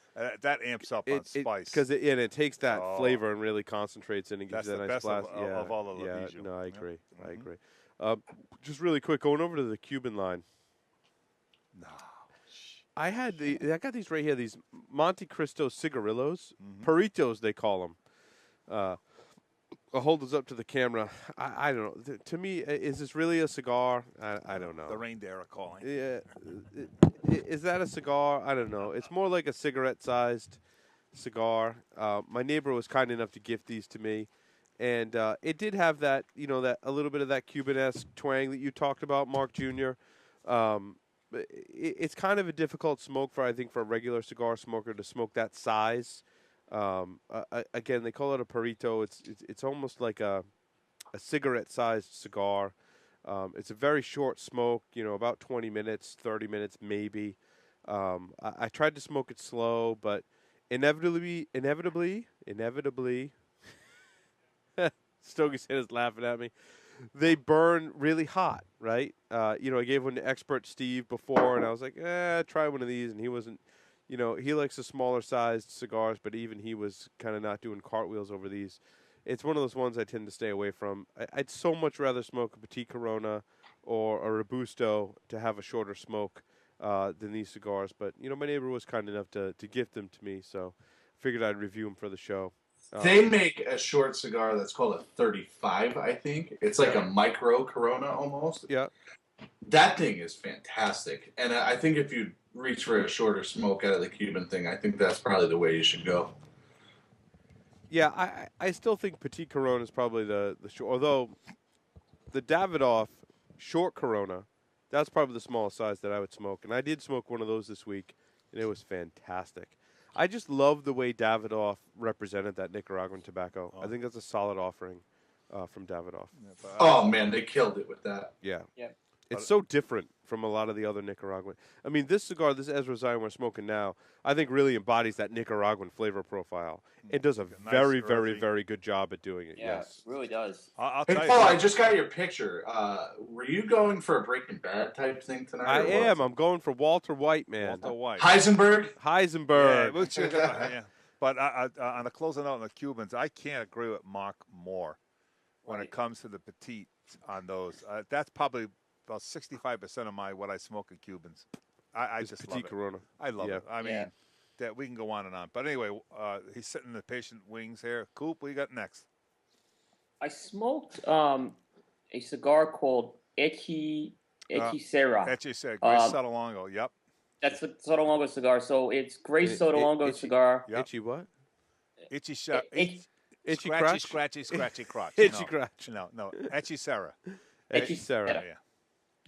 that amps up on spice because it takes that flavor and really concentrates it and gives that nice blast. Of all the Le Bijou. No, I agree. I agree. Just really quick, going over to the Cuban line. No. I got these right here. These Monte Cristo cigarillos, Mm-hmm. Peritos they call them. I'll hold this up to the camera. I don't know. To me, is this really a cigar? I don't know. The reindeer are calling. Yeah, is that a cigar? I don't know. It's more like a cigarette-sized cigar. My neighbor was kind enough to gift these to me, and it did have that, that a little bit of that Cuban-esque twang that you talked about, Mark Jr. It's kind of a difficult smoke for a regular cigar smoker to smoke that size. Again, they call it a Perito. It's almost like a cigarette-sized cigar. It's a very short smoke, about 20 minutes, 30 minutes maybe. I tried to smoke it slow, but inevitably, Stogie said is laughing at me. They burn really hot, right? I gave one to Expert Steve before, and I was like, try one of these, and he wasn't. He likes the smaller sized cigars, but even he was kind of not doing cartwheels over these. It's one of those ones I tend to stay away from. I'd so much rather smoke a Petit Corona or a Robusto to have a shorter smoke than these cigars. But, my neighbor was kind enough to gift them to me, so figured I'd review them for the show. They make a short cigar that's called a 35, I think. It's like a micro Corona almost. Yeah. That thing is fantastic. And I think if you reach for a shorter smoke out of the Cuban thing, I think that's probably the way you should go. Yeah, I still think Petit Corona is probably the short. Although the Davidoff short Corona, that's probably the smallest size that I would smoke. And I did smoke one of those this week, and it was fantastic. I just love the way Davidoff represented that Nicaraguan tobacco. I think that's a solid offering from Davidoff. Oh, man, they killed it with that. Yeah. Yeah. It's so different from a lot of the other Nicaraguan. I mean, this cigar, this Ezra Zion we're smoking now, I think really embodies that Nicaraguan flavor profile. It does a nice very, earthy- very, very good job at doing it. Yeah, Yes. it really does. I'll Hey, tell you. Paul, I just got your picture. Were you going for a Breaking Bad type thing tonight? I or what? am. I'm going for Walter White, man. Walter White. Heisenberg? Heisenberg. Yeah, which, yeah. But on the closing out on the Cubans, I can't agree with Mark more when it comes to the petite on those. That's probably about 65% of what I smoke in Cubans. I It's just Petit love it. Corona. I love Yeah. it. I mean, that we can go on and on. But anyway, he's sitting in the patient wings here. Coop, what you got next? I smoked a cigar called Hechicera. Etche said, Grace Um, Sotolongo. Yep. That's the Sotolongo cigar. So it's Grace Sotolongo Itchy- cigar. Yep. Itchy what? Itchy shot. Itchy- Itchy Scratchy, crotch? scratchy, scratchy crotch. Itchy no, crotch. No. Etchy Sarah. Itchy Itchy- Sarah. Yeah.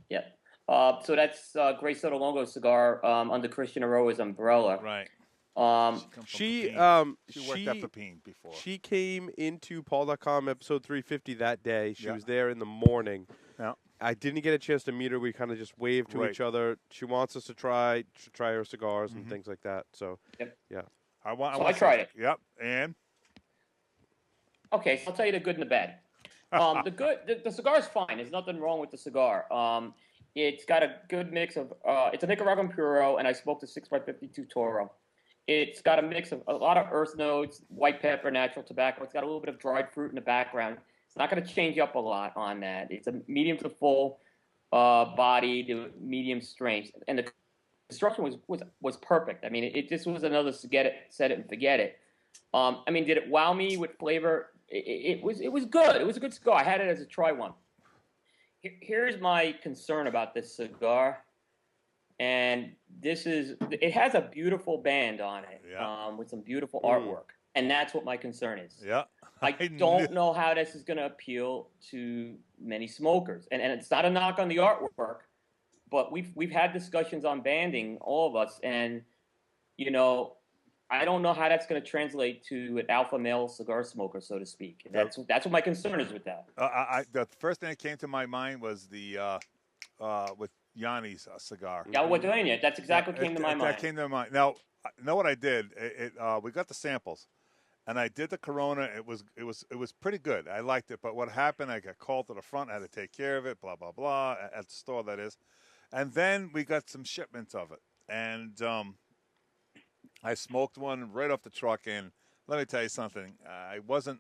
Yeah. So that's Grace Sotolongo cigar under Christian Aroa's umbrella. Right. Um, Come from She Pepin. She worked at Pepin before. She came into Paul.com episode 350 that day. She Yeah. was there in the morning. Yeah. I didn't get a chance to meet her. We kind of just waved to Right. each other. She wants us to try her cigars and Mhm. things like that. So, Yep. yeah. I tried it. Yep. And Okay, so I'll tell you the good and the bad. The cigar is fine. There's nothing wrong with the cigar. It's got a good mix of. It's a Nicaraguan Puro, and I smoked a 6x52 Toro. It's got a mix of a lot of earth notes, white pepper, natural tobacco. It's got a little bit of dried fruit in the background. It's not going to change up a lot on that. It's a medium to full body to medium strength, and the construction was perfect. I mean, it just was another set it and forget it. I mean, did it wow me with flavor? It was good. It was a good cigar. I had it as a try one. Here's my concern about this cigar, and it has a beautiful band on it, with some beautiful artwork, and that's what my concern is. yeah. I don't know how this is going to appeal to many smokers, and it's not a knock on the artwork, but we've had discussions on banding, all of us, and I don't know how that's going to translate to an alpha male cigar smoker, so to speak. And that's what my concern is with that. The first thing that came to my mind was the with Yanni's cigar. Yeah, we're doing it. That's exactly what came to my mind. That came to my mind. Now, know what I did? We got the samples, and I did the Corona. It was pretty good. I liked it. But what happened? I got called to the front. I had to take care of it. Blah blah blah. At the store, that is. And then we got some shipments of it, and I smoked one right off the truck, and let me tell you something. I wasn't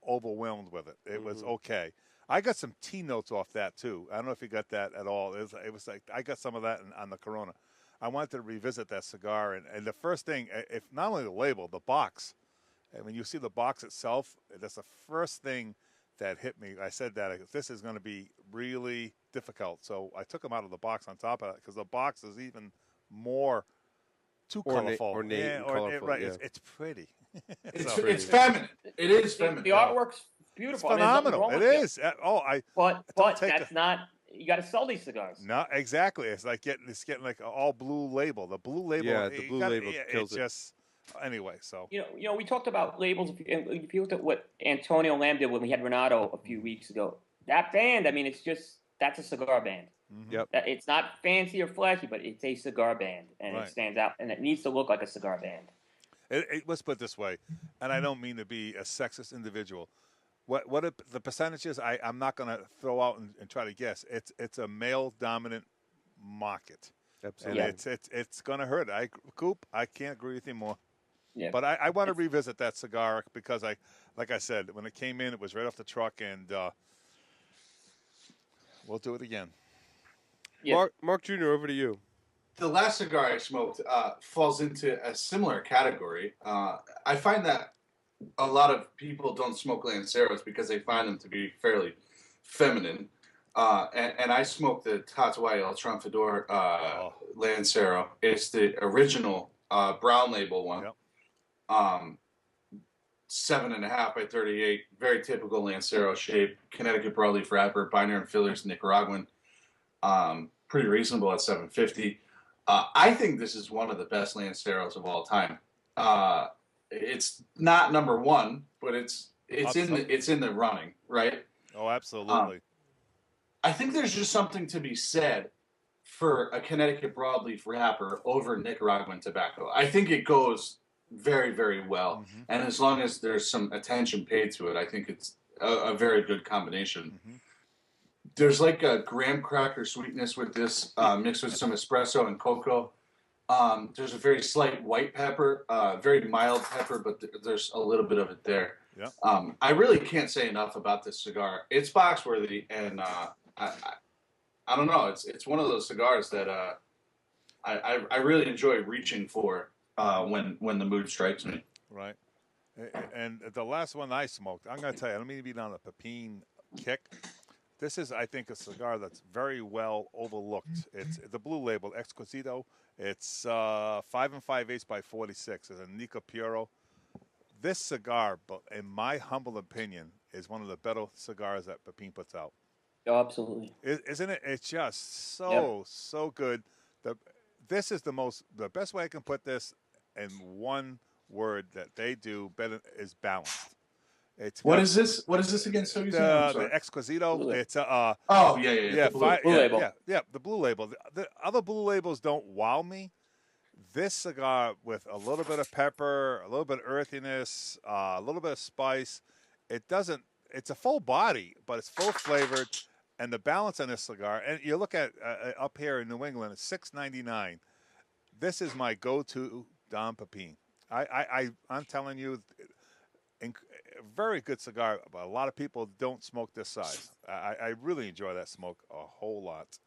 overwhelmed with it. It was okay. I got some tea notes off that too. I don't know if you got that at all. It was like I got some of that on the Corona. I wanted to revisit that cigar. And the first thing, if not only the label, the box. And when you see the box itself, that's the first thing that hit me. I said that this is going to be really difficult. So I took them out of the box on top of that because the box is even more too colorful. Ornate and colorful, right. yeah. It's pretty. It's feminine. It is feminine. The artwork's beautiful. It's phenomenal. It is. But that's not. You got to sell these cigars. No, exactly. It's like getting like an all blue label. The blue label. Yeah, the blue label kills it. Just anyway. So we talked about labels. If you looked at what Antonio Lamb did when we had Renato a few weeks ago, that band. I mean, that's a cigar band. Mm-hmm. Yep. It's not fancy or flashy, but it's a cigar band, and it stands out, and it needs to look like a cigar band. Let's put it this way, and I don't mean to be a sexist individual. What are the percentages? I'm not going to throw out and try to guess. It's a male dominant market. Absolutely. And it's going to hurt. Coop, I can't agree with you more. Yeah. But I want to revisit that cigar because like I said, when it came in, it was right off the truck, and we'll do it again. Yeah. Mark Jr., over to you. The last cigar I smoked falls into a similar category. I find that a lot of people don't smoke Lanceros because they find them to be fairly feminine. And I smoked the Tatuaje El Triunfador Lancero. It's the original brown label one. Yep. 7.5 by 38, very typical Lancero shape. Connecticut broadleaf wrapper, binder and fillers, Nicaraguan. Pretty reasonable at $7.50. I think this is one of the best Lanceros of all time. It's not number one, but it's in the running, right? Oh, absolutely. I think there's just something to be said for a Connecticut broadleaf wrapper over Nicaraguan tobacco. I think it goes very, very well, and as long as there's some attention paid to it, I think it's a very good combination. There's like a graham cracker sweetness with this, mixed with some espresso and cocoa. There's a very slight white pepper, very mild pepper, but there's a little bit of it there. Yeah. I really can't say enough about this cigar. It's box worthy, and I don't know. It's one of those cigars that I really enjoy reaching for when the mood strikes me. Right. And the last one I smoked, I'm going to tell you, I don't mean to be on a Pepin kick. This is, I think, a cigar that's very well overlooked. It's the blue label, Exquisito. It's 5 5/8 by 46. It's a Nica Puro. This cigar, in my humble opinion, is one of the better cigars that Pepin puts out. Oh, absolutely. Isn't it? It's just so good. This is the best way I can put this in one word that they do better is balanced. What is this? What is this again? So the Exquisito. It's the blue label. Yeah, the blue label. The other blue labels don't wow me. This cigar with a little bit of pepper, a little bit of earthiness, a little bit of spice. It doesn't. It's a full body, but it's full flavored, and the balance on this cigar. And you look at up here in New England, it's $6.99. This is my go-to Dom Pepin. I'm telling you. Very good cigar, but a lot of people don't smoke this size. I really enjoy that smoke a whole lot.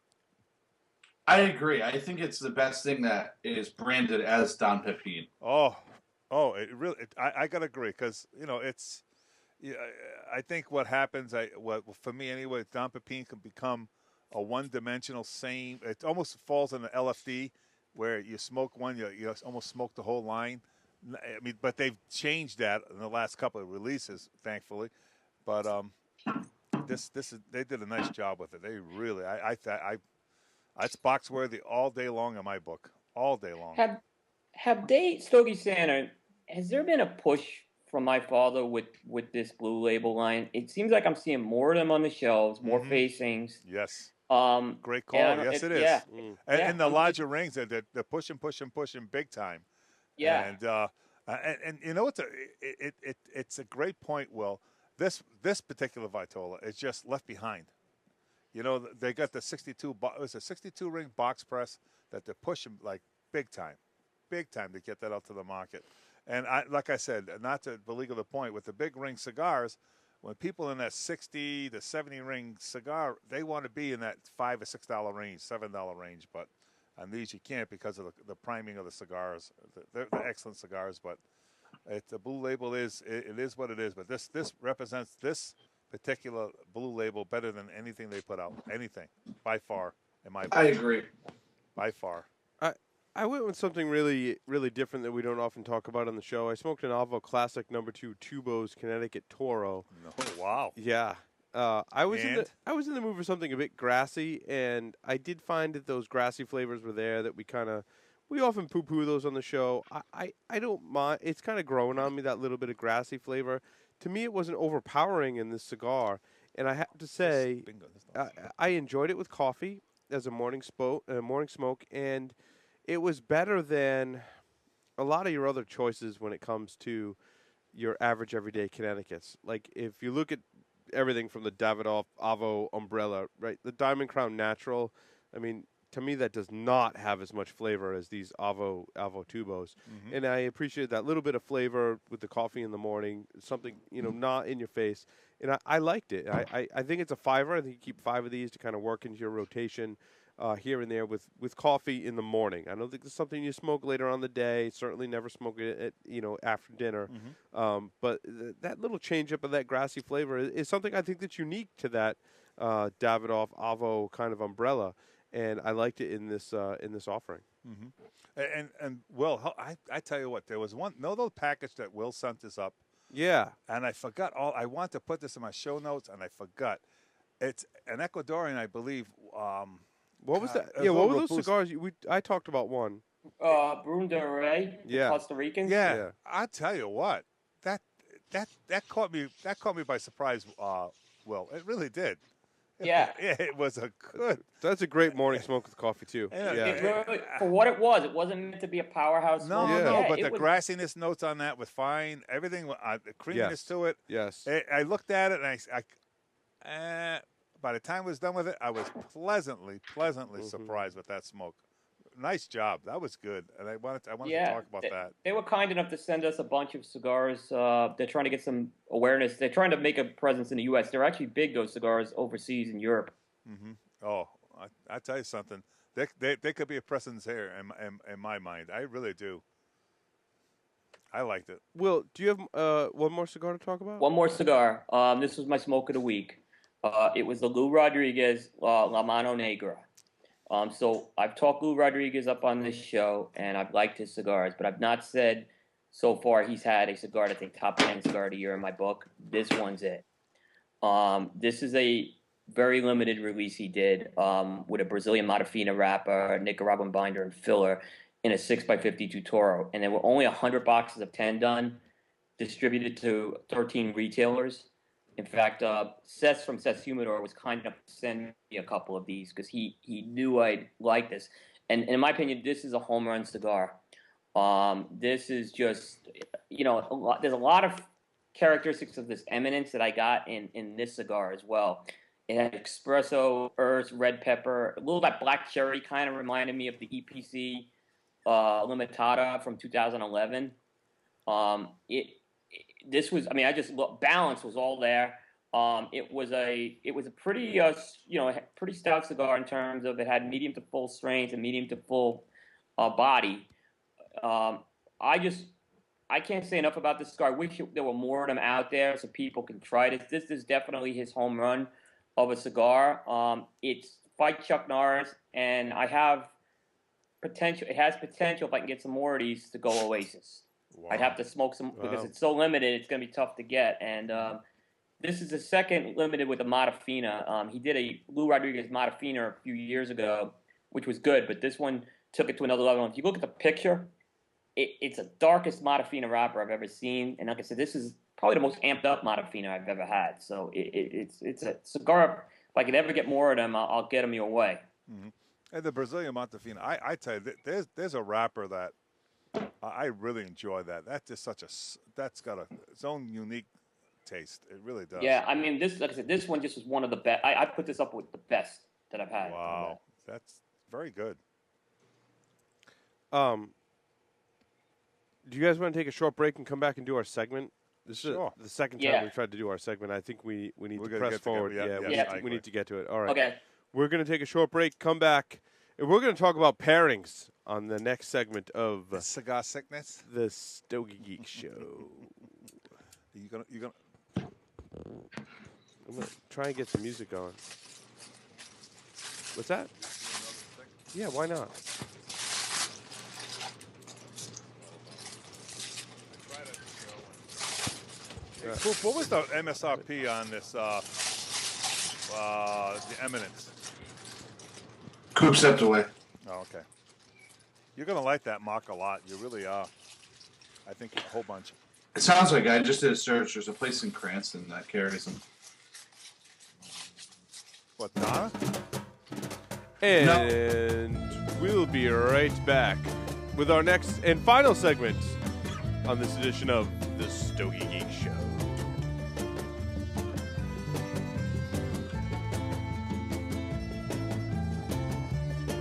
I agree. I think it's the best thing that is branded as Dom Pepin. It really. I gotta agree because it's. Yeah, I think what happens, for me anyway, Dom Pepin can become a one-dimensional same. It almost falls in the LFD where you smoke one, you almost smoke the whole line. I mean, but they've changed that in the last couple of releases, thankfully. But they did a nice job with it. They really, it's box worthy all day long in my book, all day long. Have they, Stogie Santa? Has there been a push from my father with this blue label line? It seems like I'm seeing more of them on the shelves, more facings. Yes. Great call. Yes, it is. Yeah. And the larger rings, they're pushing big time. Yeah, and it's a great point, Will. This particular Vitola is just left behind. They got the 62 ring box press that they're pushing like big time to get that out to the market. And like I said, not to belittle the point, with the big ring cigars, when people in that 60 to 70 ring cigar, they want to be in that $5 or $6 range, $7 range, but. On these, you can't because of the priming of the cigars. They're excellent cigars, but the Blue Label it is what it is. But this represents this particular Blue Label better than anything they put out. Anything, by far, in my book. I agree. By far. I went with something really, really different that we don't often talk about on the show. I smoked an Avo Classic No. 2 Tubos Connecticut Toro. No, wow. Yeah. I was in the mood for something a bit grassy, and I did find that those grassy flavors were there. That we often poo-poo those on the show. I don't mind. It's kind of growing on me, that little bit of grassy flavor. To me, it wasn't overpowering in this cigar, and I have to say, I enjoyed it with coffee as a morning smoke, and it was better than a lot of your other choices when it comes to your average everyday Connecticut's. Like, if you look at everything from the Davidoff Avo umbrella, right, the Diamond Crown Natural, I mean, to me that does not have as much flavor as these Avo Tubos. Mm-hmm. And I appreciate that little bit of flavor with the coffee in the morning, something, not in your face. And I liked it. I think it's a $5. I think you keep 5 of these to kind of work into your rotation here and there with coffee in the morning. I don't think it's something you smoke later on the day. Certainly never smoke it at, after dinner. Mm-hmm. But that little change up of that grassy flavor is something I think that's unique to that Davidoff Avo kind of umbrella. And I liked it in this offering. Mm-hmm. And Will, I tell you what, there was one little package that Will sent us up. Yeah. And I forgot I want to put this in my show notes, and I forgot. It's an Ecuadorian, I believe. What was that? Yeah, what were those cigars? I talked about one. Brun de Rey, Costa Ricans. Yeah. I tell you what, that caught me by surprise. Will, it really did. Yeah. It was a good. That's a great morning smoke with coffee too. Yeah. It really, for what it wasn't meant to be a powerhouse. No, but the grassiness notes on that was fine. Everything, the creaminess to it. Yes. I looked at it and by the time I was done with it, I was pleasantly surprised with that smoke. Nice job. That was good. And I wanted to talk about that. They were kind enough to send us a bunch of cigars. They're trying to get some awareness. They're trying to make a presence in the U.S. They're actually big, those cigars, overseas in Europe. Mm-hmm. Oh, I tell you something. They could be a presence here in my mind. I really do. I liked it. Will, do you have one more cigar to talk about? One more cigar. This was my smoke of the week. It was the Lou Rodriguez La Mano Negra. So I've talked Lou Rodriguez up on this show, and I've liked his cigars, but I've not said so far he's had a cigar that's a top 10 cigar of the year in my book. This one's it. This is a very limited release he did with a Brazilian Matafina wrapper, Nicaraguan binder, and filler in a 6x52 Toro. And there were only 100 boxes of 10 done, distributed to 13 retailers. In fact, Seth from Seth's Humidor was kind enough to send me a couple of these because he knew I'd like this. And in my opinion, this is a home run cigar. This is just, there's a lot of characteristics of this eminence that I got in this cigar as well. It had espresso, herbs, red pepper, a little of that black cherry kind of reminded me of the EPC Limitada from 2011. This was, balance was all there. It was a pretty, pretty stout cigar in terms of it had medium to full strength and medium to full body. I can't say enough about this cigar. I wish there were more of them out there so people can try this. This is definitely his home run of a cigar. It's fight Chuck Norris, and I have potential. It has potential if I can get some more of these to go Oasis. Wow. I'd have to smoke some because it's so limited. It's going to be tough to get. And this is the second limited with a Matafina. He did a Lou Rodriguez Matafina a few years ago, which was good. But this one took it to another level. If you look at the picture, it's the darkest Matafina wrapper I've ever seen. And like I said, this is probably the most amped up Matafina I've ever had. So it's a cigar. If I could ever get more of them, I'll get them your way. Mm-hmm. And the Brazilian Matafina, I tell you, there's a wrapper that I really enjoy that. That's just that's got its own unique taste. It really does. Yeah, I mean, like I said, this one just was one of the best. I put this up with the best that I've had. Wow, that's very good. Do you guys want to take a short break and come back and do our segment? This is the second time we've tried to do our segment. I think we need to press forward. We need to get to it. All right. Okay. We're going to take a short break, come back, And we're going to talk about pairings on the next segment of Cigar sickness. the Stogie Geek Show. You gonna I'm going to try and get some music going. What's that? Yeah, why not? What was the MSRP on this? The Eminence. Coop stepped away. Oh, okay. You're gonna like that mock a lot. You really are. I think a whole bunch. It sounds like I just did a search. There's a place in Cranston that carries them. What, Donna? And we'll be right back with our next and final segment on this edition of the Stogie Geek Show.